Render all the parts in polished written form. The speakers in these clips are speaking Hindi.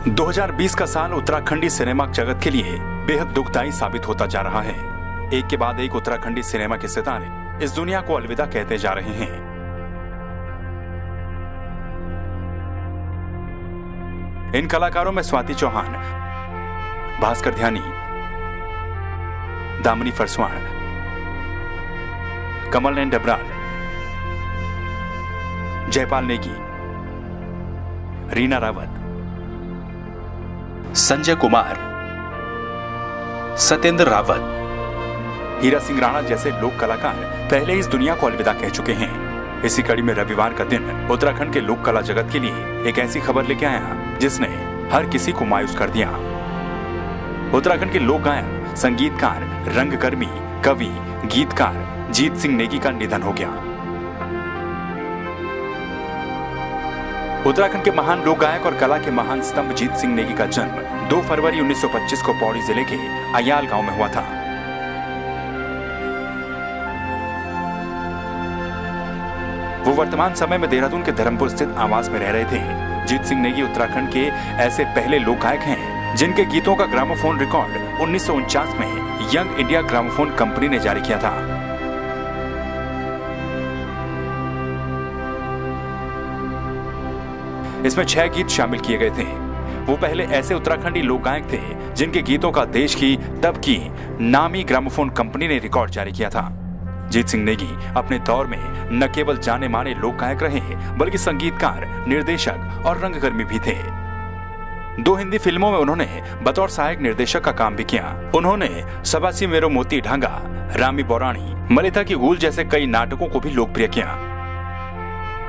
2020 का साल उत्तराखंडी सिनेमा जगत के लिए बेहद दुखदायी साबित होता जा रहा है। एक के बाद एक उत्तराखंडी सिनेमा के सितारे इस दुनिया को अलविदा कहते जा रहे हैं। इन कलाकारों में स्वाति चौहान, भास्कर ध्यानी, दामिनी फरसवाण, कमल नयन डबराल, जयपाल नेगी, रीना रावत, संजय कुमार, सत्येंद्र रावत, हीरा सिंह राणा जैसे लोक कलाकार पहले इस दुनिया को अलविदा कह चुके हैं। इसी कड़ी में रविवार का दिन उत्तराखंड के लोक कला जगत के लिए एक ऐसी खबर लेके आया जिसने हर किसी को मायूस कर दिया। उत्तराखंड के लोक गायक, संगीतकार, रंगकर्मी, कवि, गीतकार जीत सिंह नेगी का निधन हो गया। उत्तराखंड के महान लोक गायक और कला के महान स्तंभ जीत सिंह नेगी का जन्म 2 फरवरी 1925 को पौड़ी जिले के अयाल गांव में हुआ था। वो वर्तमान समय में देहरादून के धर्मपुर स्थित आवास में रह रहे थे। जीत सिंह नेगी उत्तराखंड के ऐसे पहले लोक गायक हैं जिनके गीतों का ग्रामोफोन रिकॉर्ड 1949 में यंग इंडिया ग्रामोफोन कंपनी ने जारी किया था। इसमें 6 गीत शामिल किए गए थे। वो पहले ऐसे उत्तराखंडी लोक गायक थे जिनके गीतों का देश की तब की नामी ग्रामोफोन कंपनी ने रिकॉर्ड जारी किया था। जीत सिंह नेगी अपने दौर में न केवल जाने माने लोक गायक रहे बल्कि संगीतकार, निर्देशक और रंगकर्मी भी थे। 2 हिंदी फिल्मों में उन्होंने बतौर सहायक निर्देशक का काम भी किया। उन्होंने सबासी मेरो मोती ढांगा, रामी बौराणी, मलिता की गूल जैसे कई नाटकों को भी लोकप्रिय किया।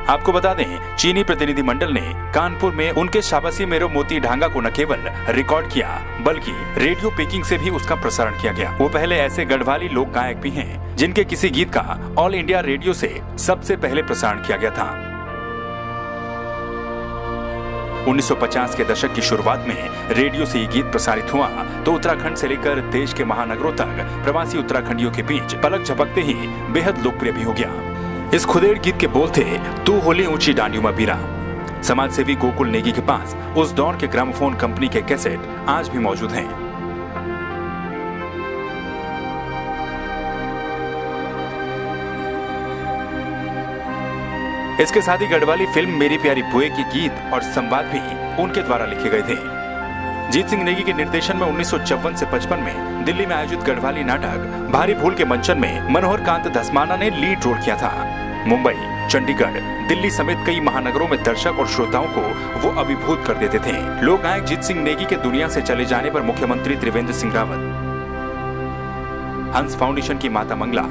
आपको बता दें, चीनी प्रतिनिधि मंडल ने कानपुर में उनके शाबाशी मेरो मोती ढांगा को न केवल रिकॉर्ड किया बल्कि रेडियो पेकिंग से भी उसका प्रसारण किया गया। वो पहले ऐसे गढ़वाली लोक गायक भी हैं जिनके किसी गीत का ऑल इंडिया रेडियो से सबसे पहले प्रसारण किया गया था। 1950 के दशक की शुरुआत में रेडियो से ये गीत प्रसारित हुआ तो उत्तराखंड से लेकर देश के महानगरों तक प्रवासी उत्तराखंडियों के बीच पलक झपकते ही बेहद लोकप्रिय भी हो गया। इस खुदेड़ गीत के बोल थे, तू होली ऊंची डांडियों में बीरा। समाज सेवी गोकुल नेगी के पास उस दौर के ग्रामोफोन कंपनी के कैसेट आज भी मौजूद हैं। इसके साथ ही गढ़वाली फिल्म मेरी प्यारी बुए की गीत और संवाद भी उनके द्वारा लिखे गए थे। जीत सिंह नेगी के निर्देशन में 1954 से 55 में दिल्ली में आयोजित गढ़वाली नाटक भारी भूल के मंचन में मनोहर कांत धस्माना ने लीड रोल किया था। मुंबई, चंडीगढ़, दिल्ली समेत कई महानगरों में दर्शक और श्रोताओं को वो अभिभूत कर देते थे। लोक गायक जीत सिंह नेगी के दुनिया से चले जाने पर मुख्यमंत्री त्रिवेंद्र सिंह रावत, हंस फाउंडेशन की माता मंगला,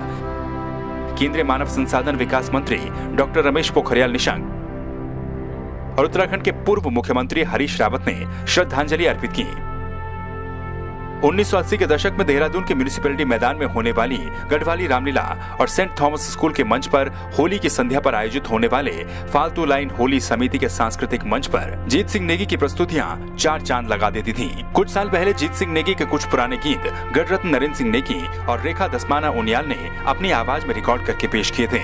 केंद्रीय मानव संसाधन विकास मंत्री डॉक्टर रमेश पोखरियाल निशंक और उत्तराखंड के पूर्व मुख्यमंत्री हरीश रावत ने श्रद्धांजलि अर्पित की। 1980 के दशक में देहरादून के म्यूनिसिपैलिटी मैदान में होने वाली गढ़वाली रामलीला और सेंट थॉमस स्कूल के मंच पर होली की संध्या पर आयोजित होने वाले फालतू लाइन होली समिति के सांस्कृतिक मंच पर जीत सिंह नेगी की प्रस्तुतियां 4 चांद लगा देती थीं। कुछ साल पहले जीत सिंह नेगी के कुछ पुराने गीत गढ़रत्न नरेंद्र सिंह नेगी और रेखा दसमाना उनियाल ने अपनी आवाज में रिकॉर्ड करके पेश किए थे।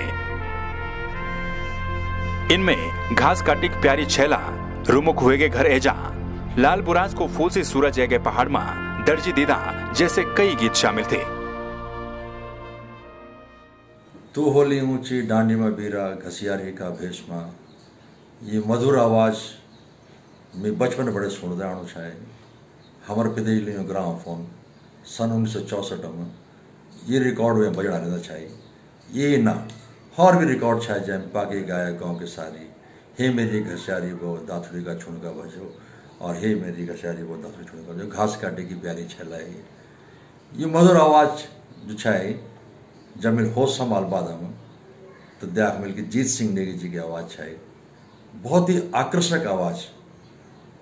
इनमें घास काटिक प्यारी छैला, रुमुक हुएगे घर एजा, लाल बुराज को फूल से सूरज एगे पहाड़ मां, दर्जी दीदा जैसे कई गीत शामिल थे। तू होली ऊंची डांडी में बीरा, घसियारी का भेषमा, ये मधुर आवाज में बचपन बड़े सुनदा आणु छाए। हमर पिदई लियो ग्रामोफोन सन 1964 में ये रिकॉर्ड में बजना रहना चाहिए। ये ना और भी रिकॉर्ड छाए जैम बागे गाया गाँव के सारी, हे मेरी घसियारी वो दाथुड़ी का छुणका बजो और हे मेरी घसियारी वो दाथुड़ी छुणका बजो, घास काटे की प्यारी छैला है। ये मधुर आवाज़ जो छाए जब मिल होश संभाल बाद हम तो देख मिल के जीत सिंह नेगी जी की आवाज़ छाए, बहुत ही आकर्षक आवाज़,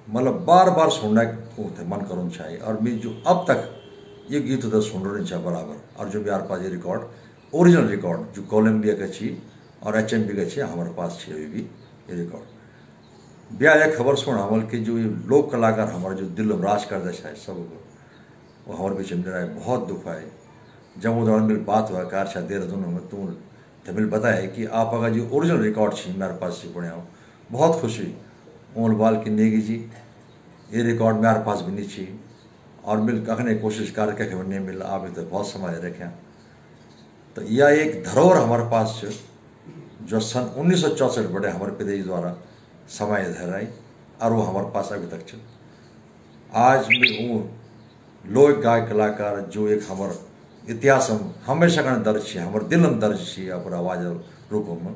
मतलब बार बार सुनना थे मन करूँ छाए। और मैं जो अब तक ये गीत उधर सुन रहे छा बराबर, और जो बिहार पास ये रिकॉर्ड ओरिजिनल रिकॉर्ड जो कोलंबिया का छी और HMV का छी हमारे पास छी अभी भी ये रिकॉर्ड। ब्याह एक खबर सुन हमल के जो ये लोक कलाकार हमारे जो दिल राज कर दे शायद सब वो हमारे बीच में रहा बहुत दुख आए। जब वो दौरान मेरी बात हुआ कार शायद देहरादून में तुम तमिल बताया कि आप अगर जो ओरिजिनल रिकॉर्ड छी मेरे पास से पढ़े बहुत खुशी ओल बाल की नेगी जी ये रिकॉर्ड मेरे पास भी नहीं छी और मिल कखने कोशिश करके नहीं मिला आप तो बहुत समय रखें। तो यह एक धरोहर हमारे पास जो सन 1964 बड़े हमारे पिताजी द्वारा समय धराई और वो हमारे पास अभी तक चल। आज भी वो लोक गायक कलाकार जो एक हमारे इतिहास में हमेशा का दर्ज है, हमारे दिल में दर्ज है अपने आवाज़ रूप में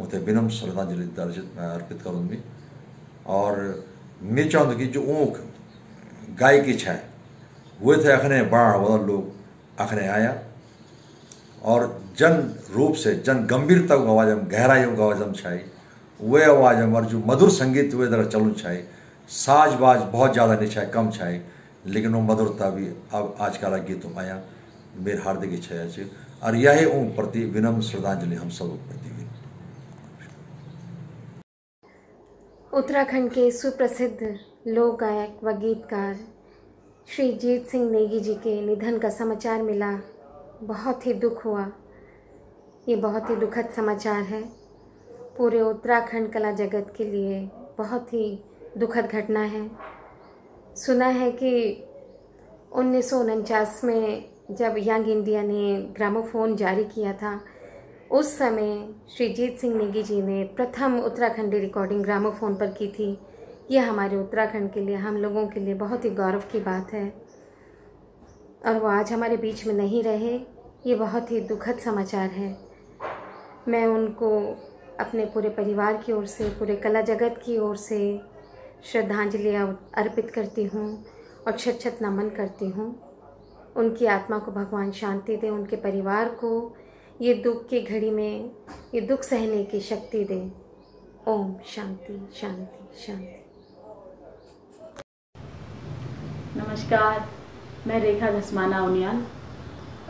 उसे विनम्र श्रद्धांजलि दर्ज मैं अर्पित करूँगी। और मैं चाहूँ कि जो ऊँख गायकी है वो थे अखने बाढ़ वाला लोग अखने आया और जन रूप से जन गंभीरता आवाज़ में गहराई आवाज़ में छाई वे आवाज़ में और जो मधुर संगीत वे तरह चलू छाई साज बाज बहुत ज़्यादा नहीं छाए कम छाई लेकिन वो मधुरता भी अब आजकल गीतों में आया मेरे हार्दिक इच्छा है और यही उन प्रति विनम्र श्रद्धांजलि हम सब प्रति। उत्तराखंड के सुप्रसिद्ध लोक गायक व गीतकार श्री जीत सिंह नेगी जी के निधन का समाचार मिला। बहुत ही दुख हुआ। ये बहुत ही दुखद समाचार है। पूरे उत्तराखंड कला जगत के लिए बहुत ही दुखद घटना है। सुना है कि 1949 में जब यंग इंडिया ने ग्रामोफोन जारी किया था उस समय श्री जीत सिंह नेगी जी ने प्रथम उत्तराखंडी रिकॉर्डिंग ग्रामोफोन पर की थी। यह हमारे उत्तराखंड के लिए हम लोगों के लिए बहुत ही गौरव की बात है और वो आज हमारे बीच में नहीं रहे। ये बहुत ही दुखद समाचार है। मैं उनको अपने पूरे परिवार की ओर से पूरे कला जगत की ओर से श्रद्धांजलि अर्पित करती हूँ और छत छत नमन करती हूँ। उनकी आत्मा को भगवान शांति दे, उनके परिवार को ये दुख की घड़ी में ये दुख सहने की शक्ति दे। ओम शांति शांति शांति। नमस्कार, मैं रेखा धस्माना उनियाल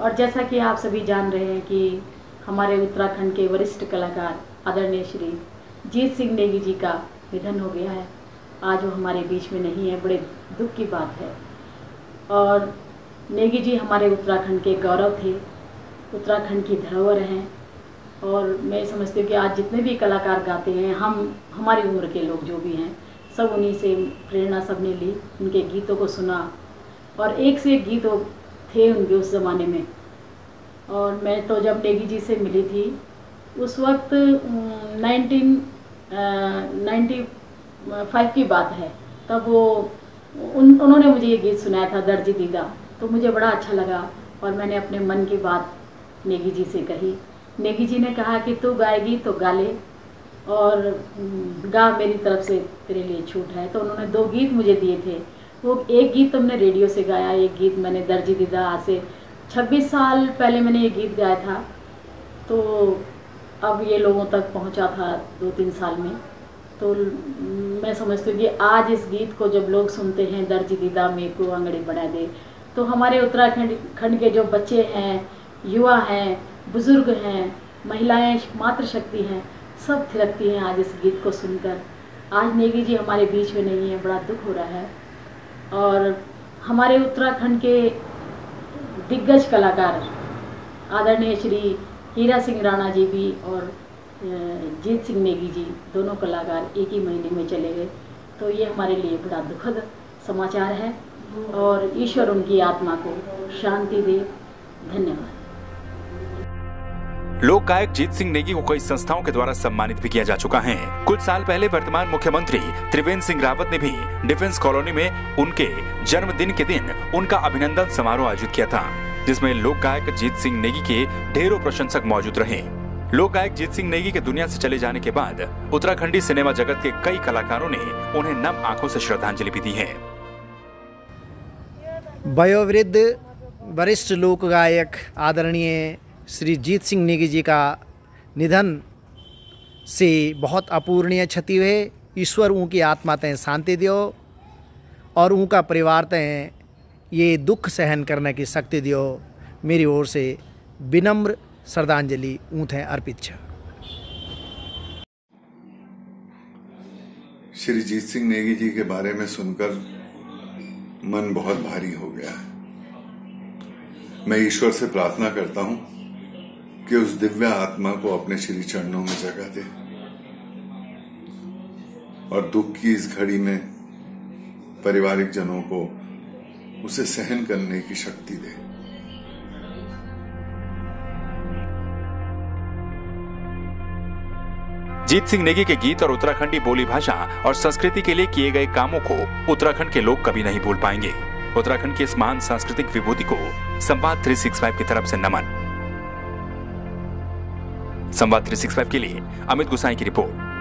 और जैसा कि आप सभी जान रहे हैं कि हमारे उत्तराखंड के वरिष्ठ कलाकार आदरणीय श्री जीत सिंह नेगी जी का निधन हो गया है। आज वो हमारे बीच में नहीं है, बड़े दुख की बात है। और नेगी जी हमारे उत्तराखंड के गौरव थे, उत्तराखंड की धरोहर हैं और मैं समझती हूँ कि आज जितने भी कलाकार गाते हैं हमारी उम्र के लोग जो भी हैं सब उन्हीं से प्रेरणा सबने ली, उनके गीतों को सुना और एक से एक गीत थे उनके उस ज़माने में। और मैं तो जब नेगी जी से मिली थी उस वक्त 1995 की बात है। तब वो उन्होंने मुझे ये गीत सुनाया था दर्जी दीदा, तो मुझे बड़ा अच्छा लगा और मैंने अपने मन की बात नेगी जी से कही। नेगी जी ने कहा कि तू गाएगी तो गा ले और गा, मेरी तरफ से तेरे लिए छूट है। तो उन्होंने 2 गीत मुझे दिए थे। वो एक गीत तुमने रेडियो से गाया, एक गीत मैंने दर्जी दीदा आज से 26 साल पहले मैंने ये गीत गाया था। तो अब ये लोगों तक पहुंचा था 2-3 साल में। तो मैं समझती हूँ कि आज इस गीत को जब लोग सुनते हैं दर्जी दीदा मेरे को आंगड़ी बढ़ा दे, तो हमारे उत्तराखंड के जो बच्चे हैं, युवा हैं, बुज़ुर्ग हैं, महिलाएं, मातृशक्ति हैं, सब थिरकती हैं आज इस गीत को सुनकर। आज नेगी जी हमारे बीच में नहीं है, बड़ा दुख हो रहा है। और हमारे उत्तराखंड के दिग्गज कलाकार आदरणीय श्री हीरा सिंह राणा जी भी और जीत सिंह नेगी जी दोनों कलाकार एक ही महीने में चले गए। तो ये हमारे लिए बड़ा दुखद समाचार है और ईश्वर उनकी आत्मा को शांति दे। धन्यवाद। लोक गायक जीत सिंह नेगी को कई संस्थाओं के द्वारा सम्मानित भी किया जा चुका है। कुछ साल पहले वर्तमान मुख्यमंत्री त्रिवेंद्र सिंह रावत ने भी डिफेंस कॉलोनी में उनके जन्मदिन के दिन उनका अभिनंदन समारोह आयोजित किया था, जिसमें लोक गायक जीत सिंह नेगी के ढेरों प्रशंसक मौजूद रहे। लोक गायक जीत सिंह नेगी के दुनिया से चले जाने के बाद उत्तराखंडी सिनेमा जगत के कई कलाकारों ने उन्हें नम आंखों से श्रद्धांजलि भी दी है। वयोवृद्ध वरिष्ठ लोक गायक आदरणीय श्री जीत सिंह नेगी जी का निधन से बहुत अपूरणीय क्षति हुए। ईश्वर उनकी आत्मा तय शांति दियो और उनका परिवार तय ये दुख सहन करने की शक्ति दियो। मेरी ओर से विनम्र श्रद्धांजलि ऊँथे अर्पित है। श्री जीत सिंह नेगी जी के बारे में सुनकर मन बहुत भारी हो गया है। मैं ईश्वर से प्रार्थना करता हूं कि उस दिव्य आत्मा को अपने श्री चरणों में जगह दे और दुख की इस घड़ी में पारिवारिक जनों को उसे सहन करने की शक्ति दे। जीत सिंह नेगी के गीत और उत्तराखंडी बोली भाषा और संस्कृति के लिए किए गए कामों को उत्तराखंड के लोग कभी नहीं भूल पाएंगे। उत्तराखंड की इस महान सांस्कृतिक विभूति को संवाद 365 की तरफ से नमन। संवाद 365 के लिए अमित गुसाई की रिपोर्ट।